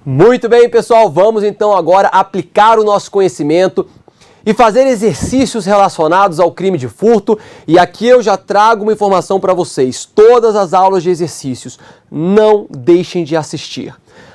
Muito bem, pessoal, vamos então agora aplicar o nosso conhecimento e fazer exercícios relacionados ao crime de furto. E aqui eu já trago uma informação para vocês. Todas as aulas de exercícios, não deixem de assistir.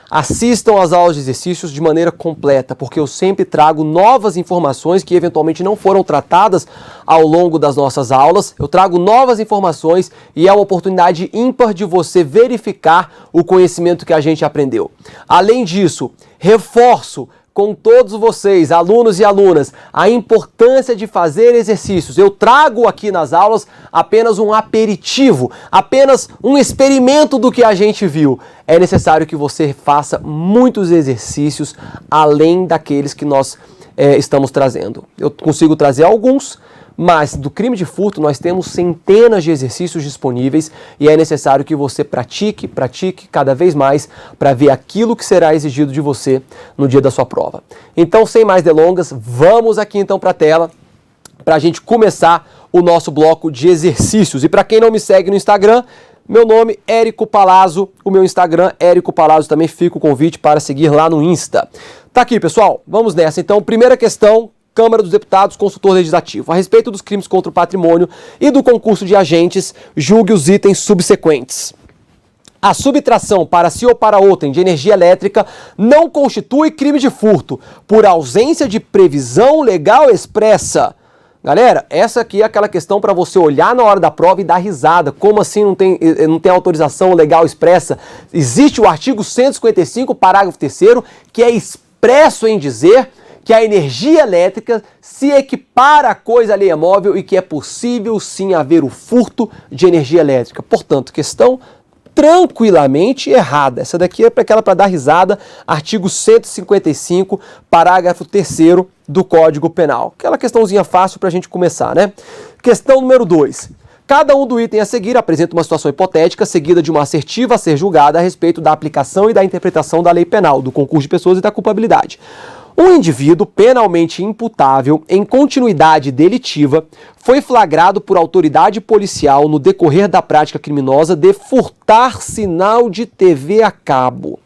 Assistam às aulas de exercícios de maneira completa, porque eu sempre trago novas informações que eventualmente não foram tratadas ao longo das nossas aulas. Eu trago novas informações e é uma oportunidade ímpar de você verificar o conhecimento que a gente aprendeu. Além disso, reforço com todos vocês, alunos e alunas, a importância de fazer exercícios. Eu trago aqui nas aulas apenas um aperitivo, apenas um experimento do que a gente viu. É necessário que você faça muitos exercícios além daqueles que nós estamos trazendo. Eu consigo trazer alguns, mas do crime de furto nós temos centenas de exercícios disponíveis e é necessário que você pratique cada vez mais para ver aquilo que será exigido de você no dia da sua prova. Então, sem mais delongas, vamos aqui então para a tela para a gente começar o nosso bloco de exercícios. E para quem não me segue no Instagram, meu nome é Érico Palazzo, o meu Instagram é Érico Palazzo, também fica o convite para seguir lá no Insta. Tá aqui, pessoal, vamos nessa. Então, primeira questão, Câmara dos Deputados, consultor legislativo. A respeito dos crimes contra o patrimônio e do concurso de agentes, julgue os itens subsequentes. A subtração para si ou para outrem de energia elétrica não constitui crime de furto, por ausência de previsão legal expressa. Galera, essa aqui é aquela questão para você olhar na hora da prova e dar risada. Como assim não tem autorização legal expressa? Existe o artigo 155, parágrafo 3º, que é expresso em dizer que a energia elétrica se equipara a coisa alheia móvel e que é possível sim haver o furto de energia elétrica. Portanto, questão tranquilamente errada. Essa daqui é aquela para dar risada, artigo 155, parágrafo 3º do Código Penal. Aquela questãozinha fácil para a gente começar, né? Questão número 2. Cada um do item a seguir apresenta uma situação hipotética seguida de uma assertiva a ser julgada a respeito da aplicação e da interpretação da lei penal, do concurso de pessoas e da culpabilidade. Um indivíduo penalmente imputável em continuidade delitiva foi flagrado por autoridade policial no decorrer da prática criminosa de furtar sinal de TV a cabo.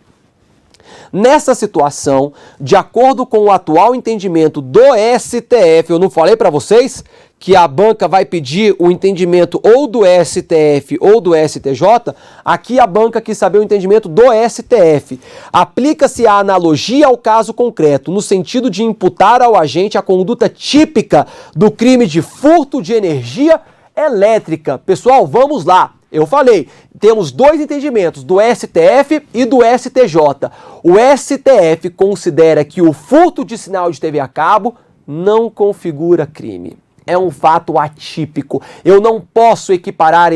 Nessa situação, de acordo com o atual entendimento do STF, eu não falei para vocês que a banca vai pedir o entendimento ou do STF ou do STJ? Aqui a banca quis saber o entendimento do STF. Aplica-se a analogia ao caso concreto, no sentido de imputar ao agente a conduta típica do crime de furto de energia elétrica. Pessoal, vamos lá. Eu falei, temos dois entendimentos, do STF e do STJ. O STF considera que o furto de sinal de TV a cabo não configura crime. É um fato atípico. Eu não posso equiparar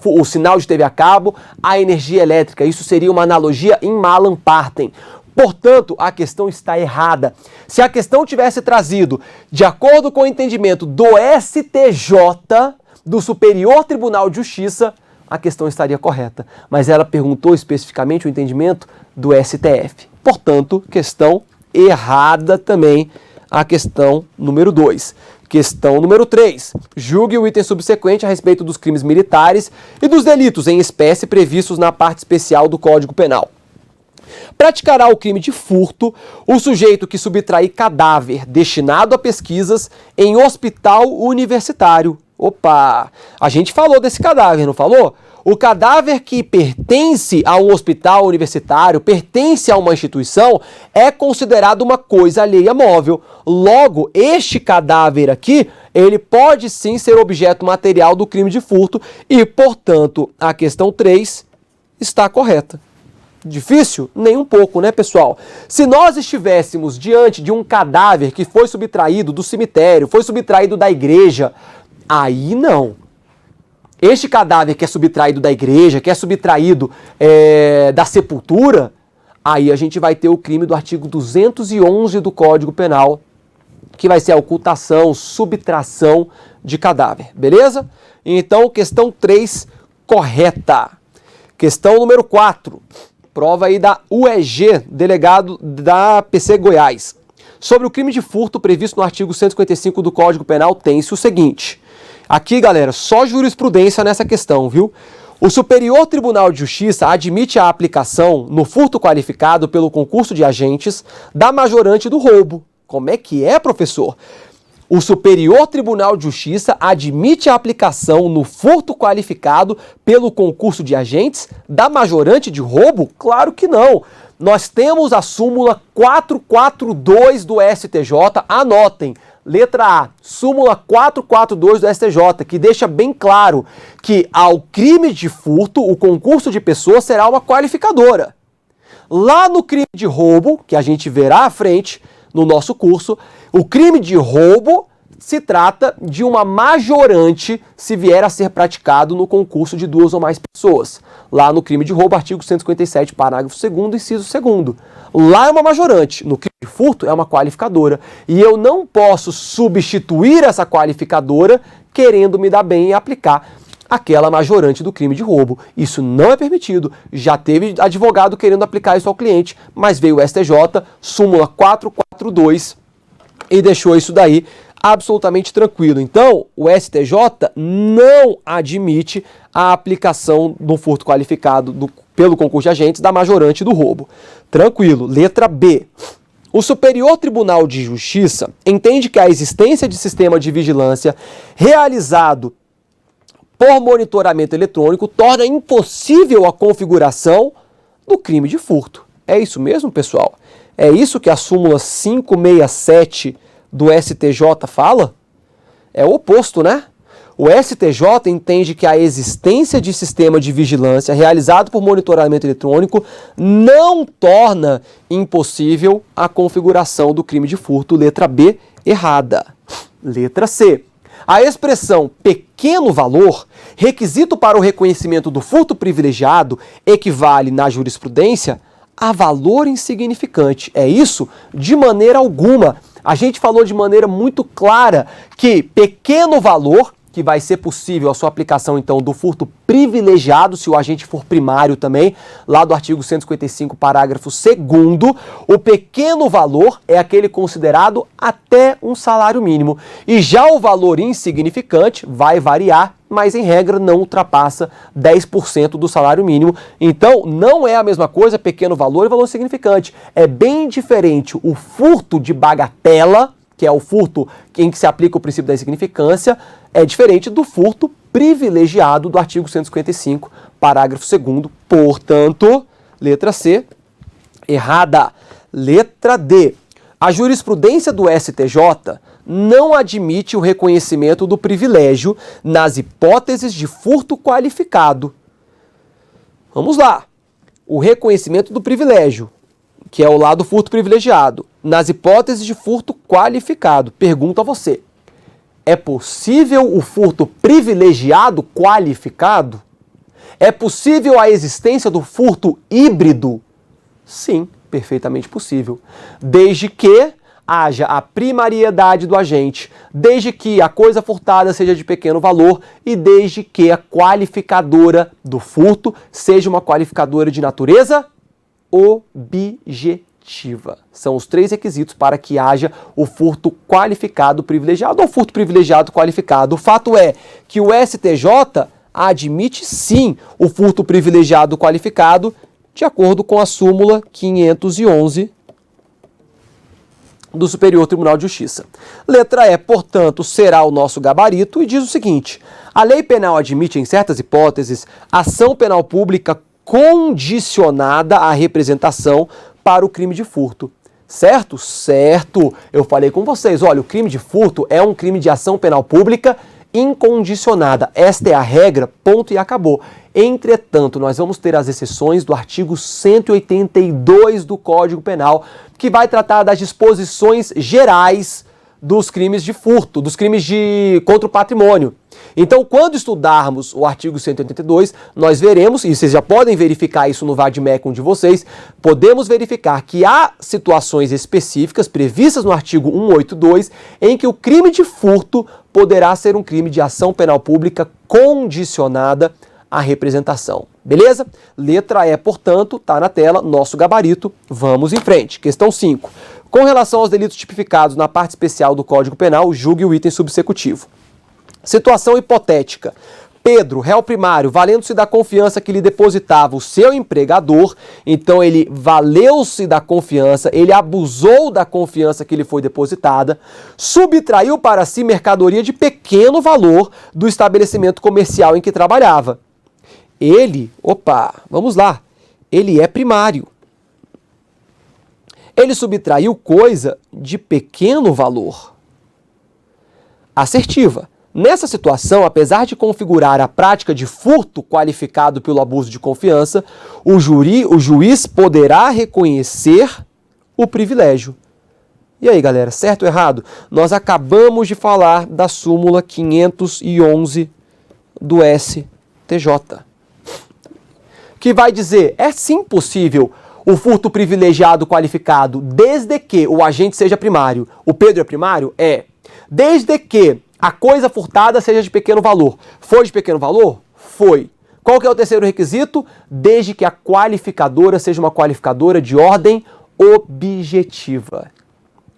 o sinal de TV a cabo à energia elétrica. Isso seria uma analogia in malam partem. Portanto, a questão está errada. Se a questão tivesse trazido, de acordo com o entendimento do STJ, do Superior Tribunal de Justiça, a questão estaria correta. Mas ela perguntou especificamente o entendimento do STF. Portanto, questão errada também a questão número 2. Questão número 3. Julgue o item subsequente a respeito dos crimes militares e dos delitos em espécie previstos na parte especial do Código Penal. Praticará o crime de furto o sujeito que subtrair cadáver destinado a pesquisas em hospital universitário. Opa! A gente falou desse cadáver, não falou? O cadáver que pertence a um hospital universitário, pertence a uma instituição, é considerado uma coisa alheia móvel. Logo, este cadáver aqui, ele pode sim ser objeto material do crime de furto e, portanto, a questão 3 está correta. Difícil? Nem um pouco, né, pessoal? Se nós estivéssemos diante de um cadáver que foi subtraído do cemitério, foi subtraído da igreja, aí não. Este cadáver que é subtraído da igreja, que é subtraído da sepultura, aí a gente vai ter o crime do artigo 211 do Código Penal, que vai ser a ocultação, subtração de cadáver, beleza? Então, questão 3, correta. Questão número 4, prova aí da UEG, delegado da PC Goiás. Sobre o crime de furto previsto no artigo 155 do Código Penal, tem-se o seguinte. Aqui, galera, só jurisprudência nessa questão, viu? O Superior Tribunal de Justiça admite a aplicação no furto qualificado pelo concurso de agentes da majorante do roubo. Como é que é, professor? O Superior Tribunal de Justiça admite a aplicação no furto qualificado pelo concurso de agentes da majorante de roubo? Claro que não. Nós temos a súmula 442 do STJ, anotem. Letra A, súmula 442 do STJ, que deixa bem claro que ao crime de furto, o concurso de pessoa será uma qualificadora. Lá no crime de roubo, que a gente verá à frente no nosso curso, o crime de roubo se trata de uma majorante se vier a ser praticado no concurso de 2 ou mais pessoas. Lá no crime de roubo, artigo 157, parágrafo 2º, inciso 2º. Lá é uma majorante, no crime de furto é uma qualificadora. E eu não posso substituir essa qualificadora querendo me dar bem e aplicar aquela majorante do crime de roubo. Isso não é permitido. Já teve advogado querendo aplicar isso ao cliente, mas veio o STJ, súmula 442, e deixou isso daí absolutamente tranquilo. Então, o STJ não admite a aplicação do furto qualificado pelo concurso de agentes da majorante do roubo. Tranquilo. Letra B. O Superior Tribunal de Justiça entende que a existência de sistema de vigilância realizado por monitoramento eletrônico torna impossível a configuração do crime de furto. É isso mesmo, pessoal? É isso que a súmula 567 do STJ fala? É o oposto, né? O STJ entende que a existência de sistema de vigilância realizado por monitoramento eletrônico não torna impossível a configuração do crime de furto. Letra B, errada. Letra C. A expressão pequeno valor, requisito para o reconhecimento do furto privilegiado, equivale na jurisprudência a valor insignificante. É isso? De maneira alguma. A gente falou de maneira muito clara que pequeno valor, que vai ser possível a sua aplicação, então, do furto privilegiado, se o agente for primário também, lá do artigo 155, parágrafo 2º, o pequeno valor é aquele considerado até um salário mínimo. E já o valor insignificante vai variar, mas em regra não ultrapassa 10% do salário mínimo. Então, não é a mesma coisa pequeno valor e valor insignificante. É bem diferente o furto de bagatela, que é o furto em que se aplica o princípio da insignificância, é diferente do furto privilegiado do artigo 155, parágrafo 2º. Portanto, letra C, errada. Letra D. A jurisprudência do STJ não admite o reconhecimento do privilégio nas hipóteses de furto qualificado. Vamos lá. O reconhecimento do privilégio, que é o lado do furto privilegiado, nas hipóteses de furto qualificado. Pergunto a você, é possível o furto privilegiado qualificado? É possível a existência do furto híbrido? Sim, perfeitamente possível. Desde que haja a primariedade do agente, desde que a coisa furtada seja de pequeno valor e desde que a qualificadora do furto seja uma qualificadora de natureza objetiva. São os 3 requisitos para que haja o furto qualificado privilegiado ou furto privilegiado qualificado. O fato é que o STJ admite sim o furto privilegiado qualificado de acordo com a súmula 511 do Superior Tribunal de Justiça. Letra E, portanto, será o nosso gabarito e diz o seguinte: a lei penal admite, em certas hipóteses, ação penal pública condicionada à representação para o crime de furto. Certo? Certo. Eu falei com vocês, olha, o crime de furto é um crime de ação penal pública incondicionada. Esta é a regra, ponto e acabou. Entretanto, nós vamos ter as exceções do artigo 182 do Código Penal, que vai tratar das disposições gerais dos crimes de furto, dos crimes contra o patrimônio. Então, quando estudarmos o artigo 182, nós veremos, e vocês já podem verificar isso no Vadmecum de vocês, podemos verificar que há situações específicas previstas no artigo 182 em que o crime de furto poderá ser um crime de ação penal pública condicionada à representação. Beleza? Letra E, portanto, está na tela, nosso gabarito. Vamos em frente. Questão 5. Com relação aos delitos tipificados na parte especial do Código Penal, julgue o item subsecutivo. Situação hipotética. Pedro, réu primário, valendo-se da confiança que lhe depositava o seu empregador, então ele valeu-se da confiança, ele abusou da confiança que lhe foi depositada, subtraiu para si mercadoria de pequeno valor do estabelecimento comercial em que trabalhava. Ele, vamos lá, ele é primário. Ele subtraiu coisa de pequeno valor. Assertiva. Nessa situação, apesar de configurar a prática de furto qualificado pelo abuso de confiança, o juiz poderá reconhecer o privilégio. E aí, galera, certo ou errado? Nós acabamos de falar da súmula 511 do STJ, que vai dizer, é sim possível o furto privilegiado qualificado desde que o agente seja primário. O Pedro é primário? É. Desde que a coisa furtada seja de pequeno valor. Foi de pequeno valor? Foi. Qual que é o terceiro requisito? Desde que a qualificadora seja uma qualificadora de ordem objetiva.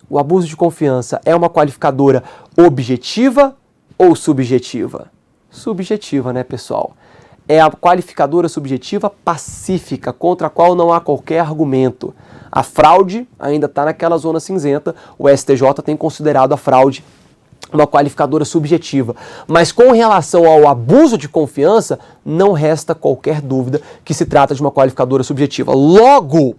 O abuso de confiança é uma qualificadora objetiva ou subjetiva? Subjetiva, né, pessoal? É a qualificadora subjetiva pacífica, contra a qual não há qualquer argumento. A fraude ainda está naquela zona cinzenta, o STJ tem considerado a fraude uma qualificadora subjetiva. Mas com relação ao abuso de confiança, não resta qualquer dúvida que se trata de uma qualificadora subjetiva. Logo,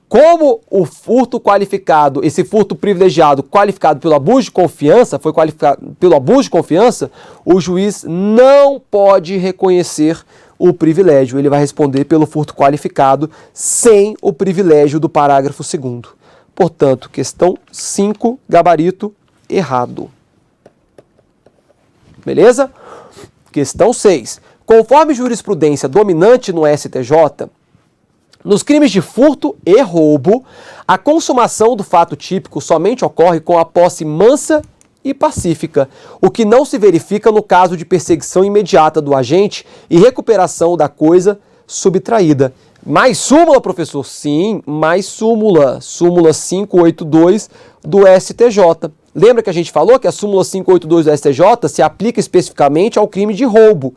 como o furto qualificado, esse furto privilegiado qualificado pelo abuso de confiança, foi qualificado pelo abuso de confiança, o juiz não pode reconhecer o privilégio. Ele vai responder pelo furto qualificado sem o privilégio do parágrafo 2º. Portanto, questão 5, gabarito errado. Beleza? Questão 6. Conforme jurisprudência dominante no STJ, nos crimes de furto e roubo, a consumação do fato típico somente ocorre com a posse mansa e pacífica, o que não se verifica no caso de perseguição imediata do agente e recuperação da coisa subtraída. Mais súmula, professor? Sim, mais súmula. Súmula 582 do STJ. Lembra que a gente falou que a súmula 582 do STJ se aplica especificamente ao crime de roubo.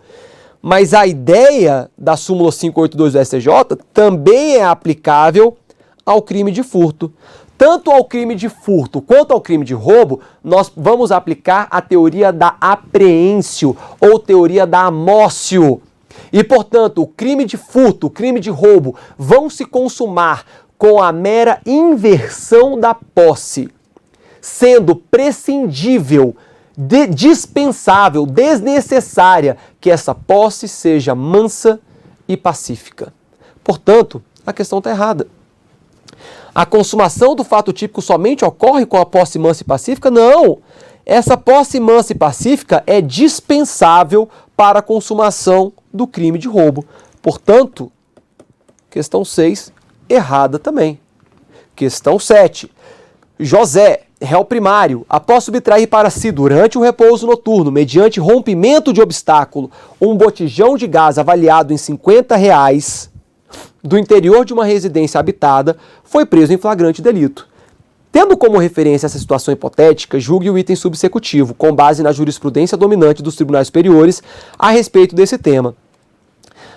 Mas a ideia da súmula 582 do STJ também é aplicável ao crime de furto. Tanto ao crime de furto quanto ao crime de roubo, nós vamos aplicar a teoria da apreensio ou teoria da amócio. E, portanto, o crime de furto, o crime de roubo vão se consumar com a mera inversão da posse, sendo prescindível, dispensável, desnecessária que essa posse seja mansa e pacífica. Portanto, a questão está errada. A consumação do fato típico somente ocorre com a posse mansa e pacífica? Não! Essa posse mansa e pacífica é dispensável para a consumação do crime de roubo. Portanto, questão 6, errada também. Questão 7. José, réu primário, após subtrair para si durante o repouso noturno, mediante rompimento de obstáculo, um botijão de gás avaliado em R$50 do interior de uma residência habitada, foi preso em flagrante delito. Tendo como referência essa situação hipotética, julgue o item subsecutivo, com base na jurisprudência dominante dos tribunais superiores a respeito desse tema.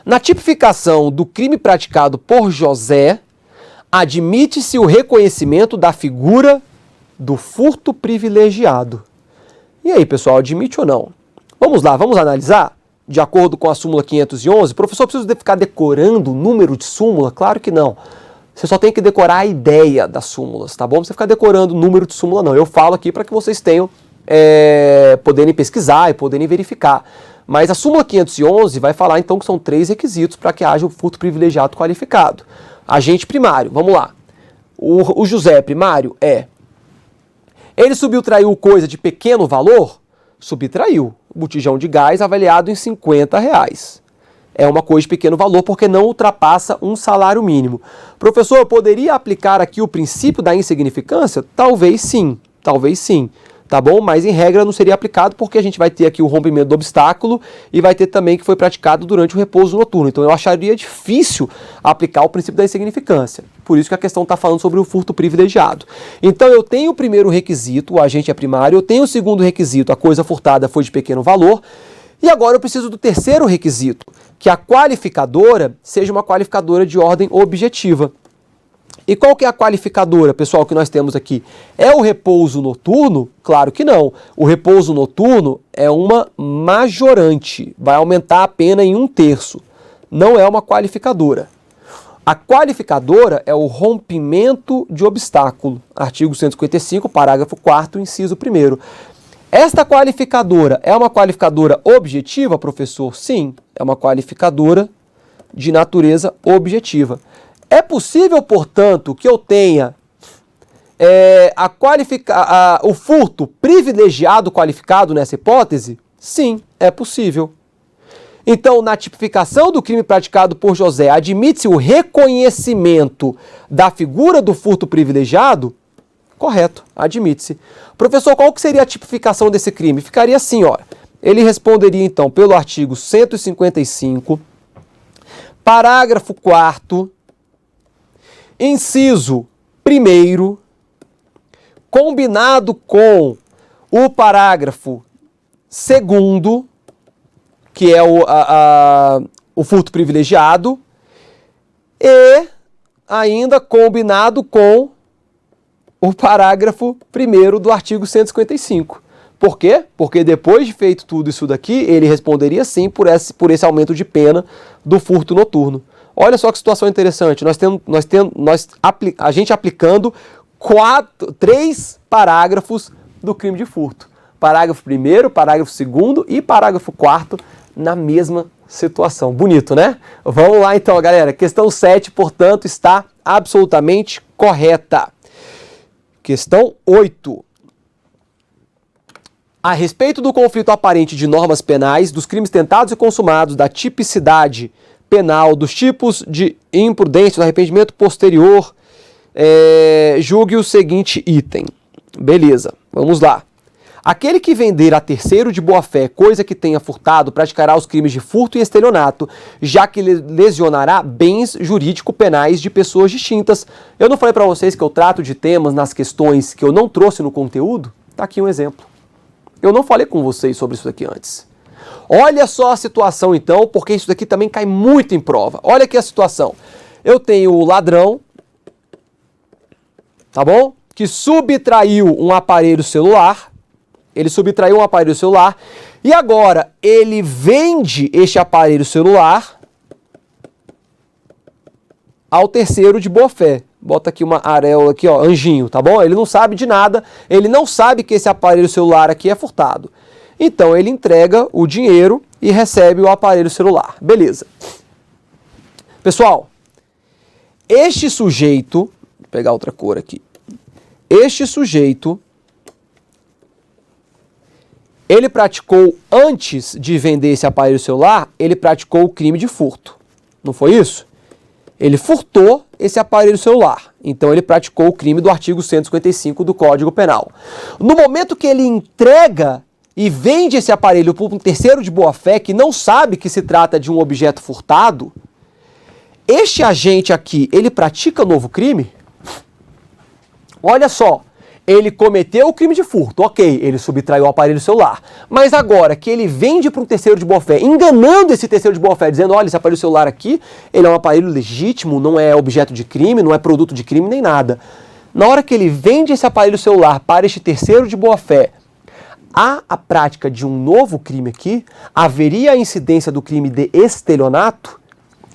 Na tipificação do crime praticado por José, admite-se o reconhecimento da figura do furto privilegiado. E aí, pessoal, admite ou não? Vamos lá, vamos analisar? De acordo com a súmula 511, professor, precisa ficar decorando o número de súmula? Claro que não. Você só tem que decorar a ideia das súmulas, tá bom? Não precisa ficar decorando o número de súmula, não. Eu falo aqui para que vocês tenham, poderem pesquisar e poderem verificar. Mas a súmula 511 vai falar, então, que são 3 requisitos para que haja o furto privilegiado qualificado. Agente primário, vamos lá. O José é primário? É. Ele subtraiu coisa de pequeno valor? Subtraiu. Botijão de gás avaliado em R$50. É uma coisa de pequeno valor porque não ultrapassa um salário mínimo. Professor, eu poderia aplicar aqui o princípio da insignificância? Talvez sim, tá bom? Mas em regra não seria aplicado porque a gente vai ter aqui o rompimento do obstáculo e vai ter também que foi praticado durante o repouso noturno. Então eu acharia difícil aplicar o princípio da insignificância. Por isso que a questão está falando sobre o furto privilegiado. Então eu tenho o primeiro requisito, o agente é primário, eu tenho o segundo requisito, a coisa furtada foi de pequeno valor. E agora eu preciso do terceiro requisito, que a qualificadora seja uma qualificadora de ordem objetiva. E qual que é a qualificadora, pessoal, que nós temos aqui? É o repouso noturno? Claro que não. O repouso noturno é uma majorante, vai aumentar a pena em 1/3. Não é uma qualificadora. A qualificadora é o rompimento de obstáculo. Artigo 155, parágrafo 4º, inciso 1º. Esta qualificadora é uma qualificadora objetiva, professor? Sim, é uma qualificadora de natureza objetiva. É possível, portanto, que eu tenha o furto privilegiado qualificado nessa hipótese? Sim, é possível. Então, na tipificação do crime praticado por José, admite-se o reconhecimento da figura do furto privilegiado? Correto, admite-se. Professor, qual que seria a tipificação desse crime? Ficaria assim, ó. Ele responderia, então, pelo artigo 155, parágrafo 4º, inciso 1º, combinado com o parágrafo 2º, que é o furto privilegiado, e ainda combinado com o parágrafo 1º do artigo 155. Por quê? Porque depois de feito tudo isso daqui, ele responderia sim por esse aumento de pena do furto noturno. Olha só que situação interessante. A gente aplicando 3 parágrafos do crime de furto. Parágrafo 1º, parágrafo 2º e parágrafo 4º na mesma situação. Bonito, né? Vamos lá então, galera. Questão 7, portanto, está absolutamente correta. Questão 8. A respeito do conflito aparente de normas penais, dos crimes tentados e consumados, da tipicidade penal, dos tipos de imprudência, do arrependimento posterior, julgue o seguinte item. Beleza, vamos lá. Aquele que vender a terceiro de boa-fé coisa que tenha furtado praticará os crimes de furto e estelionato, já que lesionará bens jurídico-penais de pessoas distintas. Eu não falei para vocês que eu trato de temas nas questões que eu não trouxe no conteúdo? Tá aqui um exemplo. Eu não falei com vocês sobre isso daqui antes. Olha só a situação então, porque isso daqui também cai muito em prova. Olha aqui a situação. Eu tenho o ladrão, tá bom? Que subtraiu um aparelho celular. Ele subtraiu um aparelho celular e agora ele vende este aparelho celular ao terceiro de boa-fé. Bota aqui uma areola aqui, ó, anjinho, tá bom? Ele não sabe de nada, ele não sabe que esse aparelho celular aqui é furtado. Então ele entrega o dinheiro e recebe o aparelho celular. Beleza. Pessoal, este sujeito, vou pegar outra cor aqui. Este sujeito, ele praticou, antes de vender esse aparelho celular, ele praticou o crime de furto. Não foi isso? Ele furtou esse aparelho celular. Então ele praticou o crime do artigo 155 do Código Penal. No momento que ele entrega e vende esse aparelho para um terceiro de boa-fé que não sabe que se trata de um objeto furtado, este agente aqui, ele pratica novo crime? Olha só. Ele cometeu o crime de furto, ok, ele subtraiu o aparelho celular. Mas agora que ele vende para um terceiro de boa-fé, enganando esse terceiro de boa-fé, dizendo, olha, esse aparelho celular aqui, ele é um aparelho legítimo, não é objeto de crime, não é produto de crime, nem nada. Na hora que ele vende esse aparelho celular para este terceiro de boa-fé, há a prática de um novo crime aqui? Haveria a incidência do crime de estelionato?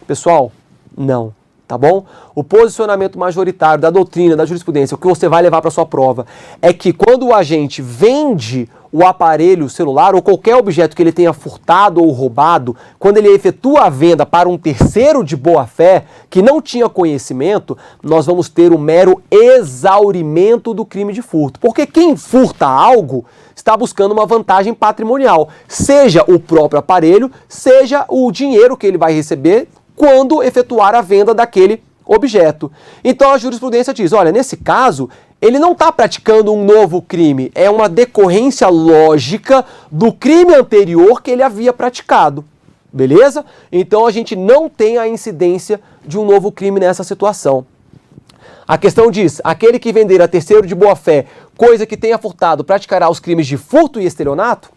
Pessoal, não. Tá bom? O posicionamento majoritário da doutrina, da jurisprudência, o que você vai levar para sua prova, é que quando o agente vende o aparelho celular ou qualquer objeto que ele tenha furtado ou roubado, quando ele efetua a venda para um terceiro de boa-fé que não tinha conhecimento, nós vamos ter o mero exaurimento do crime de furto. Porque quem furta algo está buscando uma vantagem patrimonial, seja o próprio aparelho, seja o dinheiro que ele vai receber quando efetuar a venda daquele objeto. Então a jurisprudência diz, olha, nesse caso, ele não está praticando um novo crime, é uma decorrência lógica do crime anterior que ele havia praticado. Beleza? Então a gente não tem a incidência de um novo crime nessa situação. A questão diz, aquele que vender a terceiro de boa-fé coisa que tenha furtado praticará os crimes de furto e estelionato?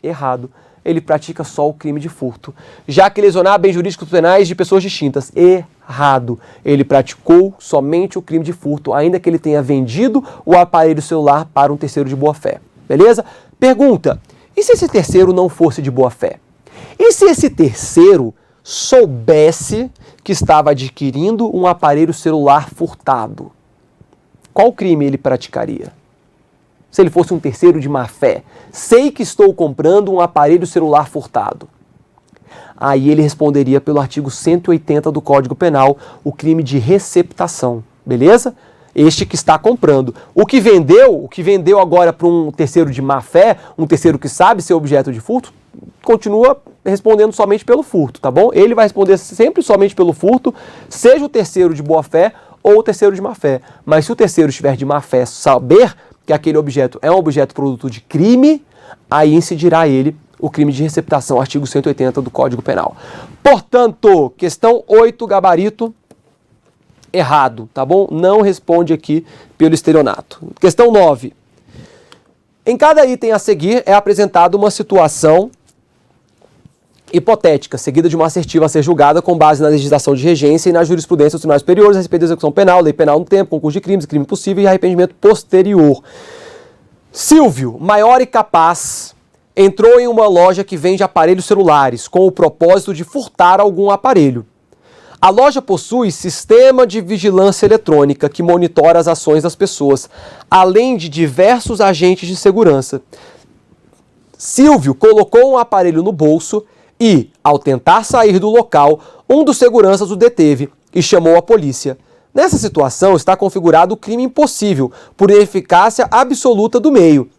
Errado. ele pratica só o crime de furto. Já que lesionar bens jurídicos penais de pessoas distintas, errado. Ele praticou somente o crime de furto, ainda que ele tenha vendido o aparelho celular para um terceiro de boa-fé. Beleza? Pergunta, e se esse terceiro não fosse de boa-fé? E se esse terceiro soubesse que estava adquirindo um aparelho celular furtado? Qual crime ele praticaria? Se ele fosse um terceiro de má-fé, sei que estou comprando um aparelho celular furtado. Aí ele responderia pelo artigo 180 do Código Penal, o crime de receptação, beleza? Este que está comprando. O que vendeu agora para um terceiro de má-fé, um terceiro que sabe ser objeto de furto, continua respondendo somente pelo furto, tá bom? Ele vai responder sempre somente pelo furto, seja o terceiro de boa-fé ou o terceiro de má-fé. Mas se o terceiro estiver de má-fé, saber que aquele objeto é um objeto produto de crime, aí incidirá ele o crime de receptação, artigo 180 do Código Penal. Portanto, questão 8, gabarito, errado, tá bom? Não responde aqui pelo estelionato. Questão 9. Em cada item a seguir é apresentada uma situação hipotética, seguida de uma assertiva a ser julgada com base na legislação de regência e na jurisprudência dos tribunais superiores a respeito da execução penal, lei penal no tempo, concurso de crimes, crime possível e arrependimento posterior. Silvio, maior e capaz, entrou em uma loja que vende aparelhos celulares com o propósito de furtar algum aparelho. A loja possui sistema de vigilância eletrônica que monitora as ações das pessoas, além de diversos agentes de segurança. Silvio colocou um aparelho no bolso e, ao tentar sair do local, um dos seguranças o deteve e chamou a polícia. Nessa situação está configurado o crime impossível, por ineficácia absoluta do meio,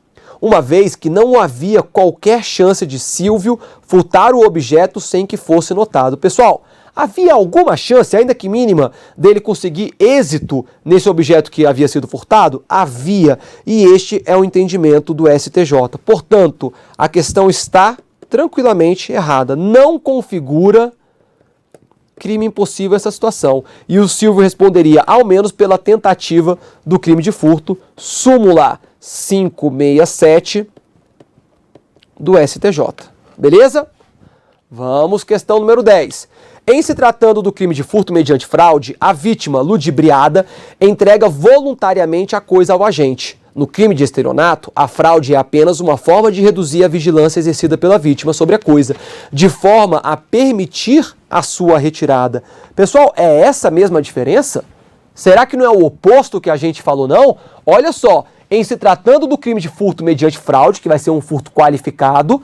uma vez que não havia qualquer chance de Silvio furtar o objeto sem que fosse notado. Pessoal, havia alguma chance, ainda que mínima, dele conseguir êxito nesse objeto que havia sido furtado? Havia, e este é o entendimento do STJ. Portanto, a questão está tranquilamente errada. Não configura crime impossível essa situação. E o Silvio responderia, ao menos pela tentativa do crime de furto, súmula 567 do STJ. Beleza? Vamos, questão número 10. Em se tratando do crime de furto mediante fraude, a vítima, ludibriada, entrega voluntariamente a coisa ao agente. No crime de estelionato, a fraude é apenas uma forma de reduzir a vigilância exercida pela vítima sobre a coisa, de forma a permitir a sua retirada. Pessoal, é essa mesma a diferença? Será que não é o oposto que a gente falou, não? Olha só, em se tratando do crime de furto mediante fraude, que vai ser um furto qualificado,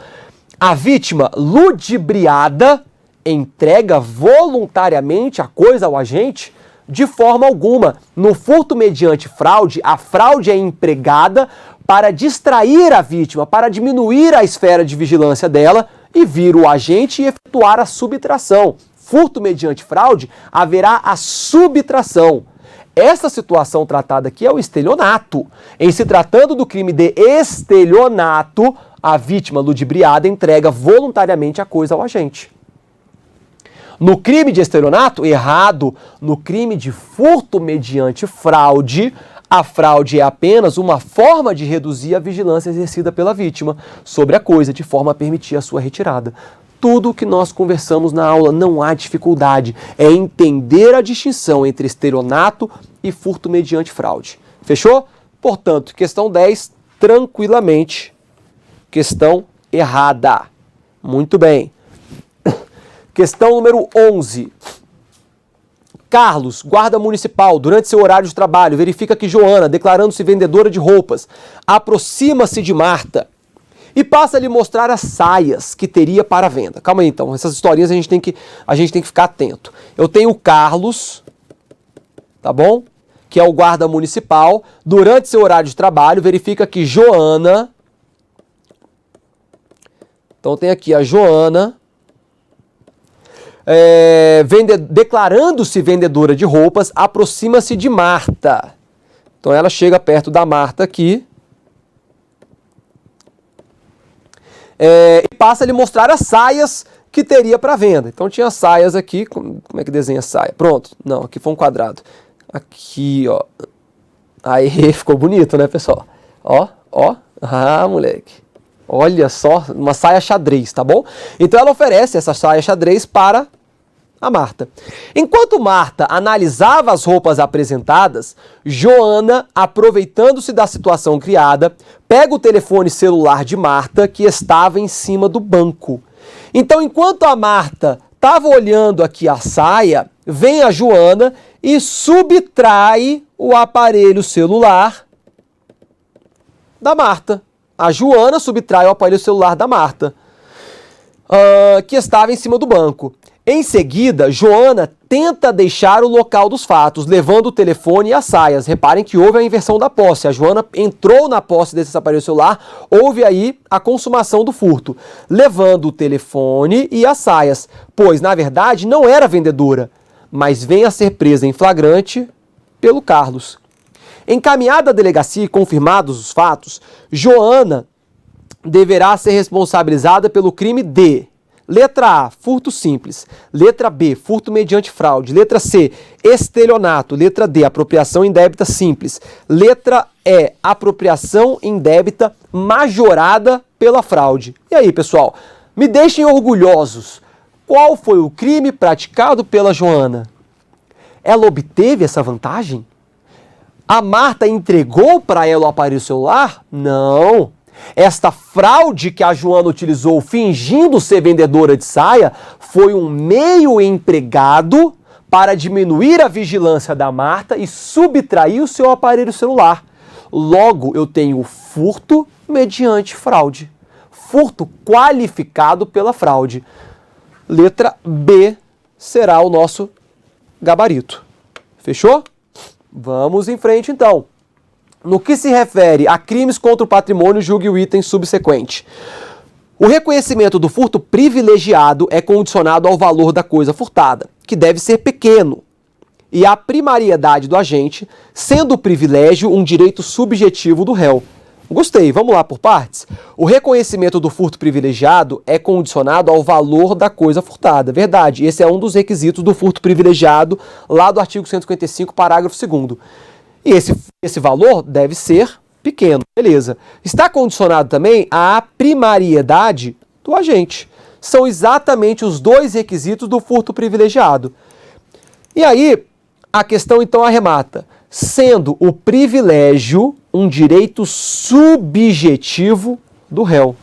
a vítima ludibriada entrega voluntariamente a coisa ao agente? De forma alguma. No furto mediante fraude, a fraude é empregada para distrair a vítima, para diminuir a esfera de vigilância dela e vir o agente e efetuar a subtração. Furto mediante fraude, haverá a subtração. Essa situação tratada aqui é o estelionato. Em se tratando do crime de estelionato, a vítima ludibriada entrega voluntariamente a coisa ao agente. No crime de estelionato, errado. No crime de furto mediante fraude, a fraude é apenas uma forma de reduzir a vigilância exercida pela vítima sobre a coisa, de forma a permitir a sua retirada. Tudo o que nós conversamos na aula, não há dificuldade. É entender a distinção entre estelionato e furto mediante fraude. Fechou? Portanto, questão 10, tranquilamente, questão errada. Muito bem. Questão número 11. Carlos, guarda municipal, durante seu horário de trabalho, verifica que Joana, declarando-se vendedora de roupas, aproxima-se de Marta e passa a lhe mostrar as saias que teria para venda. Calma aí, então. Essas historinhas a gente tem que ficar atento. Eu tenho o Carlos, tá bom? Que é o guarda municipal. Durante seu horário de trabalho, verifica que Joana... Então tem aqui a Joana... declarando-se vendedora de roupas, aproxima-se de Marta. Então ela chega perto da Marta aqui e passa a lhe mostrar as saias que teria para venda. Então tinha saias aqui, como é que desenha saia? Pronto, não, aqui foi um quadrado. Aqui, ó. Aí ficou bonito, né, pessoal? Ó, ó. Ah, moleque. Olha só, uma saia xadrez, tá bom? Então ela oferece essa saia xadrez para a Marta. Enquanto Marta analisava as roupas apresentadas, Joana, aproveitando-se da situação criada, pega o telefone celular de Marta, que estava em cima do banco. Então, enquanto a Marta estava olhando aqui a saia, vem a Joana e subtrai o aparelho celular da Marta. A Joana subtrai o aparelho celular da Marta, que estava em cima do banco. Em seguida, Joana tenta deixar o local dos fatos, levando o telefone e as saias. Reparem que houve a inversão da posse. A Joana entrou na posse desse aparelho celular, houve aí a consumação do furto, levando o telefone e as saias, pois, na verdade, não era vendedora, mas vem a ser presa em flagrante pelo Carlos. Encaminhada à delegacia e confirmados os fatos, Joana deverá ser responsabilizada pelo crime de: letra A, furto simples. Letra B, furto mediante fraude. Letra C, estelionato. Letra D, apropriação indébita simples. Letra E, apropriação indébita majorada pela fraude. E aí, pessoal, me deixem orgulhosos. Qual foi o crime praticado pela Joana? Ela obteve essa vantagem? A Marta entregou para ela o aparelho celular? Não. Esta fraude que a Joana utilizou fingindo ser vendedora de saia foi um meio empregado para diminuir a vigilância da Marta e subtrair o seu aparelho celular. Logo, eu tenho furto mediante fraude. Furto qualificado pela fraude. Letra B será o nosso gabarito. Fechou? Vamos em frente, então. No que se refere a crimes contra o patrimônio, julgue o item subsequente. O reconhecimento do furto privilegiado é condicionado ao valor da coisa furtada, que deve ser pequeno, e à primariedade do agente, sendo o privilégio um direito subjetivo do réu. Gostei, vamos lá por partes? O reconhecimento do furto privilegiado é condicionado ao valor da coisa furtada. Verdade, esse é um dos requisitos do furto privilegiado, lá do artigo 155, parágrafo 2º. E esse valor deve ser pequeno, beleza. Está condicionado também à primariedade do agente. São exatamente os dois requisitos do furto privilegiado. E aí, a questão então arremata. Sendo o privilégio um direito subjetivo do réu.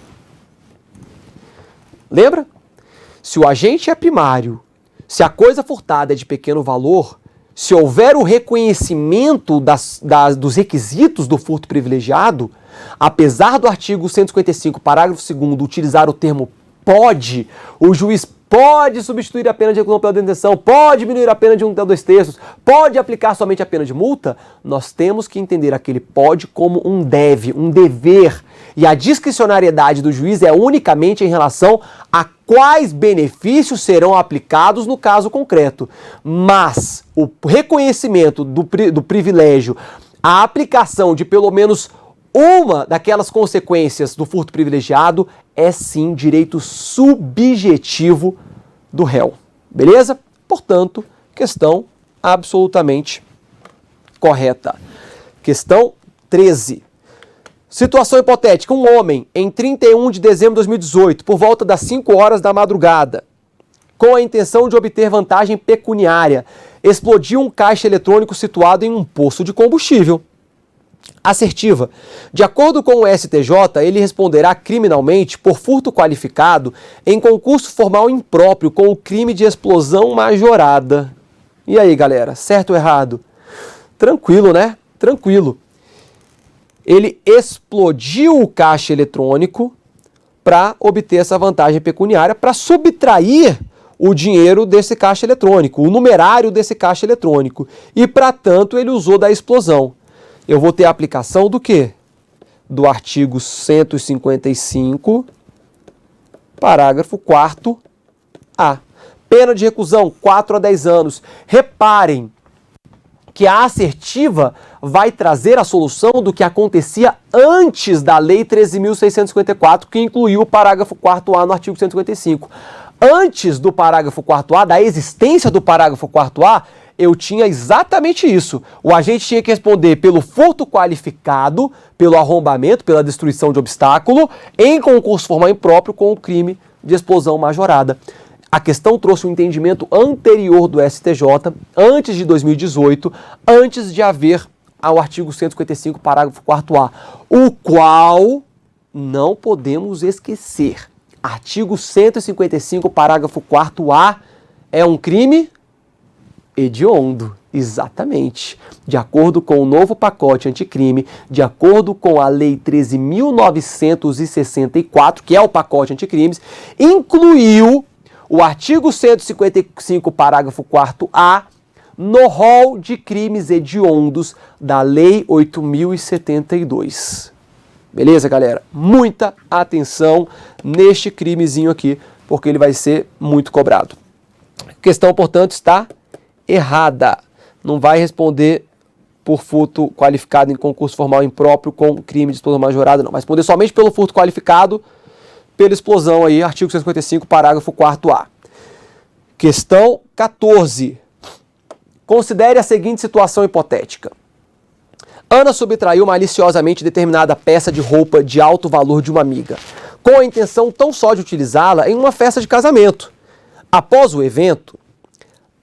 Lembra? Se o agente é primário, se a coisa furtada é de pequeno valor, se houver o reconhecimento dos requisitos do furto privilegiado, apesar do artigo 155, parágrafo 2º, utilizar o termo pode, o juiz pode substituir a pena de reclusão pela detenção, pode diminuir a pena de 1 até 2/3, pode aplicar somente a pena de multa, nós temos que entender aquele pode como um deve, um dever. E a discricionariedade do juiz é unicamente em relação a quais benefícios serão aplicados no caso concreto. Mas o reconhecimento do privilégio, a aplicação de pelo menos uma daquelas consequências do furto privilegiado é sim direito subjetivo do réu. Beleza? Portanto, questão absolutamente correta. Questão 13. Situação hipotética. Um homem, em 31 de dezembro de 2018, por volta das 5 horas da madrugada, com a intenção de obter vantagem pecuniária, explodiu um caixa eletrônico situado em um posto de combustível. Assertiva. De acordo com o STJ, ele responderá criminalmente por furto qualificado em concurso formal impróprio com o crime de explosão majorada. E aí, galera, certo ou errado? Tranquilo, né? Tranquilo. Ele explodiu o caixa eletrônico para obter essa vantagem pecuniária, para subtrair o dinheiro desse caixa eletrônico, o numerário desse caixa eletrônico. E, para tanto, ele usou da explosão. Eu vou ter a aplicação do quê? Do artigo 155, parágrafo 4º A. Pena de reclusão, 4 a 10 anos. Reparem que a assertiva vai trazer a solução do que acontecia antes da Lei 13.654, que incluiu o parágrafo 4º A no artigo 155. Antes do parágrafo 4º A, da existência do parágrafo 4º A, eu tinha exatamente isso. O agente tinha que responder pelo furto qualificado, pelo arrombamento, pela destruição de obstáculo, em concurso formal impróprio com o crime de explosão majorada. A questão trouxe um entendimento anterior do STJ, antes de 2018, antes de haver o artigo 155, parágrafo 4º, o qual não podemos esquecer. Artigo 155, parágrafo 4º é um crime hediondo. Exatamente. De acordo com o novo pacote anticrime, de acordo com a Lei 13.964, que é o pacote anticrimes, incluiu o artigo 155, parágrafo 4º, no rol de crimes hediondos da Lei 8.072. Beleza, galera? Muita atenção neste crimezinho aqui, porque ele vai ser muito cobrado. A questão, portanto, está errada. Não vai responder por furto qualificado em concurso formal impróprio com crime de explosão majorada, não. Vai responder somente pelo furto qualificado, pela explosão aí, artigo 155, parágrafo 4º. Questão 14. Considere a seguinte situação hipotética. Ana subtraiu maliciosamente determinada peça de roupa de alto valor de uma amiga, com a intenção tão só de utilizá-la em uma festa de casamento. Após o evento,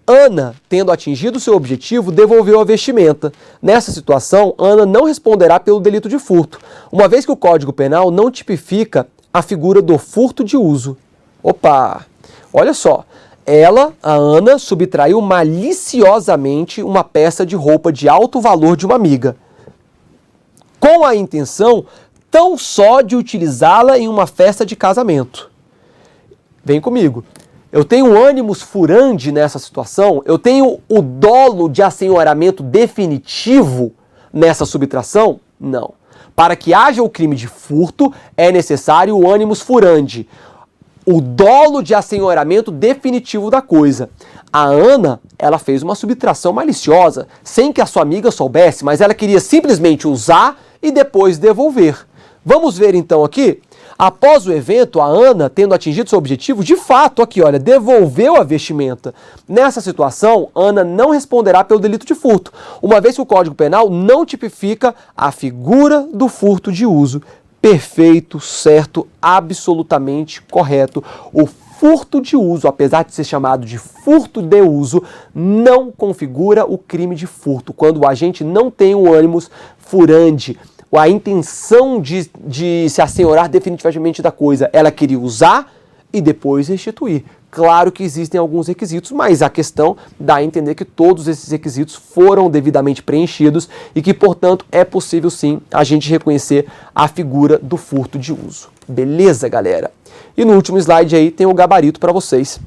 Ana, tendo atingido seu objetivo, devolveu a vestimenta. Nessa situação, Ana não responderá pelo delito de furto, uma vez que o Código Penal não tipifica a figura do furto de uso. Opa! Olha só. A Ana, subtraiu maliciosamente uma peça de roupa de alto valor de uma amiga, com a intenção tão só de utilizá-la em uma festa de casamento. Vem comigo. Eu tenho ânimos furandi nessa situação? Eu tenho o dolo de assenhoramento definitivo nessa subtração? Não. Para que haja o crime de furto, é necessário o ânimos furandi, o dolo de assenhoramento definitivo da coisa. A Ana, ela fez uma subtração maliciosa, sem que a sua amiga soubesse, mas ela queria simplesmente usar e depois devolver. Vamos ver então aqui? Após o evento, a Ana, tendo atingido seu objetivo, de fato, aqui, olha, devolveu a vestimenta. Nessa situação, Ana não responderá pelo delito de furto, uma vez que o Código Penal não tipifica a figura do furto de uso. Perfeito, certo, absolutamente correto. O furto de uso, apesar de ser chamado de furto de uso, não configura o crime de furto, quando o agente não tem o ânimos furandi, a intenção de se assenhorar definitivamente da coisa. Ela queria usar e depois restituir. Claro que existem alguns requisitos, mas a questão dá a entender que todos esses requisitos foram devidamente preenchidos e que, portanto, é possível sim a gente reconhecer a figura do furto de uso. Beleza, galera? E no último slide aí tem o gabarito para vocês,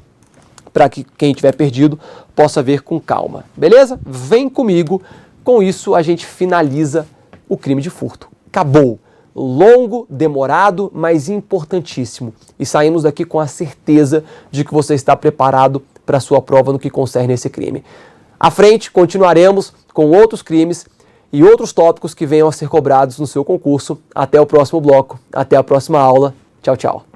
para que quem tiver perdido possa ver com calma. Beleza? Vem comigo. Com isso a gente finaliza o crime de furto. Acabou. Longo, demorado, mas importantíssimo. E saímos daqui com a certeza de que você está preparado para a sua prova no que concerne esse crime. À frente, continuaremos com outros crimes e outros tópicos que venham a ser cobrados no seu concurso. Até o próximo bloco, até a próxima aula. Tchau, tchau.